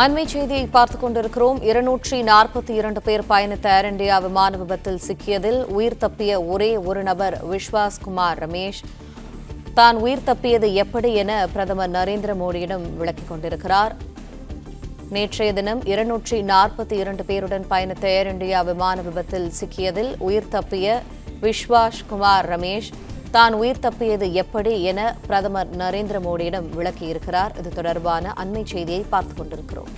அண்மை செய்தியை பார்த்துக் கொண்டிருக்கிறோம். 242 பேர் பயணித்த ஏர் இண்டியா விமான விபத்தில் சிக்கியதில் உயிர் தப்பிய ஒரே ஒரு நபர் விஸ்வாஸ் குமார் ரமேஷ். தான் உயிர் தப்பியது எப்படி என பிரதமர் நரேந்திர மோடியிடம் விளக்கிக் கொண்டிருக்கிறார். நேற்றைய தினம் 242 பேருடன் பயணித்த ஏர் இண்டியா விமான விபத்தில் சிக்கியதில் உயிர் தப்பிய விஸ்வாஸ் குமார் ரமேஷ் தான் உயிர் தப்பியது எப்படி என பிரதமர் நரேந்திர மோடியிடம் விளக்கியிருக்கிறார். இது தொடர்பான அண்மை செய்தியை பார்த்துக் கொண்டிருக்கிறோம்.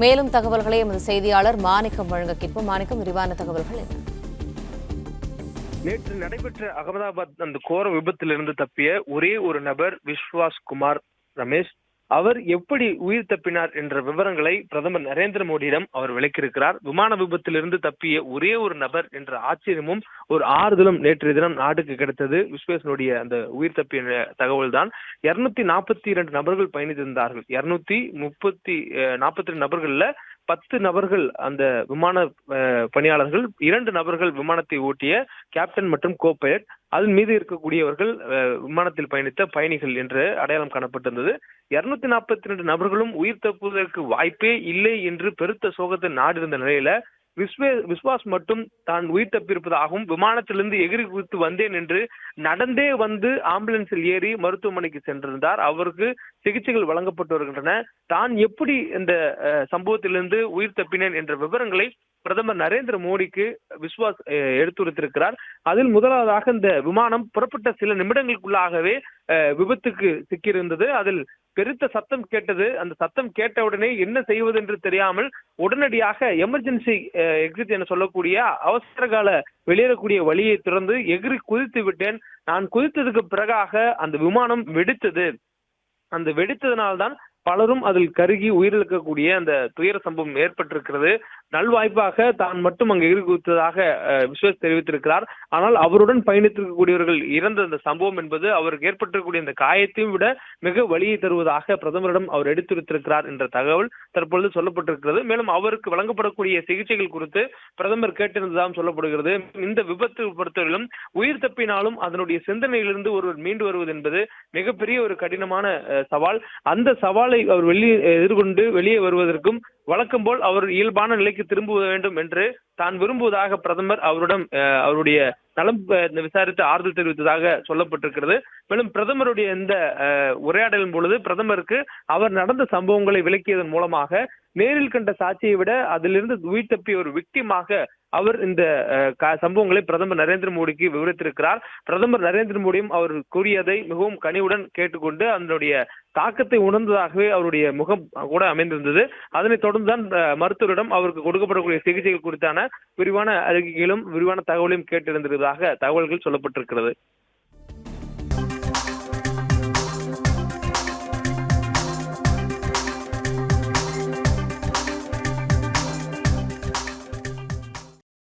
மேலும் தகவல்களை எமது செய்தியாளர் மாணிக்கம் வழங்க கேட்போம். மாணிக்கம், விரிவான தகவல்கள் என்ன? நேற்று நடைபெற்ற அகமதாபாத் அந்த கோர விபத்திலிருந்து தப்பிய ஒரே ஒரு நபர் விஸ்வாஸ் குமார் ரமேஷ். அவர் எப்படி உயிர் தப்பினார் என்ற விவரங்களை பிரதமர் நரேந்திர மோடியிடம் அவர் விளக்கியிருக்கிறார். விமான விபத்திலிருந்து தப்பிய ஒரே ஒரு நபர் என்ற ஆச்சரியமும் ஒரு ஆறுதலும் நேற்றைய தினம் நாட்டுக்கு கிடைத்தது. விஸ்வாசனுடைய அந்த உயிர் தப்பிய தகவல் தான். 242 நபர்கள் பயணித்திருந்தார்கள். 242 நபர்கள்ல 10 நபர்கள் அந்த விமான பணியாளர்கள், 2 நபர்கள் விமானத்தை ஓட்டிய கேப்டன் மற்றும் கோ பைலட், அதன் மீது இருக்கக்கூடியவர்கள் விமானத்தில் பயணித்த பயணிகள் என்று அடையாளம் காணப்பட்டிருந்தது. 242 நபர்களும் உயிர் தப்புவதற்கு வாய்ப்பே இல்லை என்று பெருத்த சோகத்தை நாடு இருந்த நிலையில விஸ்வாஸ் மட்டும் தான் உயிர் தப்பியிருப்பதாகவும் விமானத்திலிருந்து எகிரி குதித்து வந்தேன் என்று நடந்தே வந்து ஆம்புலன்ஸில் ஏறி மருத்துவமனைக்கு சென்றிருந்தார். அவருக்கு சிகிச்சைகள் வழங்கப்பட்டு வருகின்றன. தான் எப்படி இந்த சம்பவத்திலிருந்து உயிர் தப்பினேன் என்ற விவரங்களை பிரதமர் நரேந்திர மோடிக்கு விஸ்வாஸ் எடுத்துரைத்திருக்கிறார். அதில் முதலாவதாக இந்த விமானம் புறப்பட்ட சில நிமிடங்களுக்குள்ளாகவே விபத்துக்கு சிக்கியிருந்தது. அதில் பெருத்த சத்தம் கேட்டது. அந்த சத்தம் கேட்டவுடனே என்ன செய்வது என்று தெரியாமல் உடனடியாக எமர்ஜென்சி எக்ஸிட் என சொல்லக்கூடிய அவசர கால வெளியேறக்கூடிய வழியை திறந்து எகிரி குதித்து விட்டேன். நான் குதித்ததுக்கு பிறகாக அந்த விமானம் வெடித்தது. அந்த வெடித்ததனால்தான் பலரும் அதில் கருகி உயிரிழக்கக்கூடிய அந்த துயர சம்பவம் ஏற்பட்டிருக்கிறது. நல்வாய்ப்பாக தான் மட்டும் அங்கு எகிரி குதித்ததாக விஸ்வாஸ் தெரிவித்திருக்கிறார். ஆனால் அவருடன் பயணித்திருக்கக்கூடியவர்கள் இறந்த அந்த சம்பவம் என்பது அவருக்கு ஏற்பட்டிருக்கக்கூடிய இந்த காயத்தையும் விட மிக வலியை தருவதாக பிரதமரிடம் அவர் எடுத்துரைத்திருக்கிறார் என்ற தகவல் தற்பொழுது சொல்லப்பட்டிருக்கிறது. மேலும் அவருக்கு வழங்கப்படக்கூடிய சிகிச்சைகள் குறித்து பிரதமர் கேட்டிருந்ததாகவும் சொல்லப்படுகிறது. இந்த விபத்து பொறுத்தவரையிலும் உயிர் தப்பினாலும் அதனுடைய சிந்தனையிலிருந்து ஒருவர் மீண்டு வருவது என்பது மிகப்பெரிய ஒரு கடினமான சவால். அந்த சவாலை அவர் எதிர்கொண்டு வெளியே வருவதற்கும் வழக்கம் போல் அவர் இயல்பான நிலைக்கு திரும்ப வேண்டும் என்று தான் விரும்புவதாக பிரதமர் அவரிடம் அவருடைய நலம் விசாரித்து ஆறுதல் தெரிவித்ததாக சொல்லப்பட்டிருக்கிறது. மேலும் பிரதமருடைய இந்த உரையாடலின் பொழுது பிரதமருக்கு அவர் நடந்த சம்பவங்களை விளக்கியதன் மூலமாக நேரில் கண்ட சாட்சியை விட அதிலிருந்து உயிர் தப்பிய ஒரு விக்டிமாக அவர் இந்த சம்பவங்களை பிரதமர் நரேந்திர மோடிக்கு விவரித்திருக்கிறார். பிரதமர் நரேந்திர மோடியும் அவர் கூறியதை மிகவும் கனிவுடன் கேட்டுக்கொண்டு அதனுடைய தாக்கத்தை உணர்ந்ததாகவே அவருடைய முகம் கூட அமைந்திருந்தது. அதனைத் தொடர்ந்துதான் மருத்துவரிடம் அவருக்கு கொடுக்கப்படக்கூடிய சிகிச்சைகள் குறித்தான விரிவான அறிக்கைகளும் விரிவான தகவலையும் கேட்டிருந்ததாக தகவல்கள் சொல்லப்பட்டிருக்கிறது.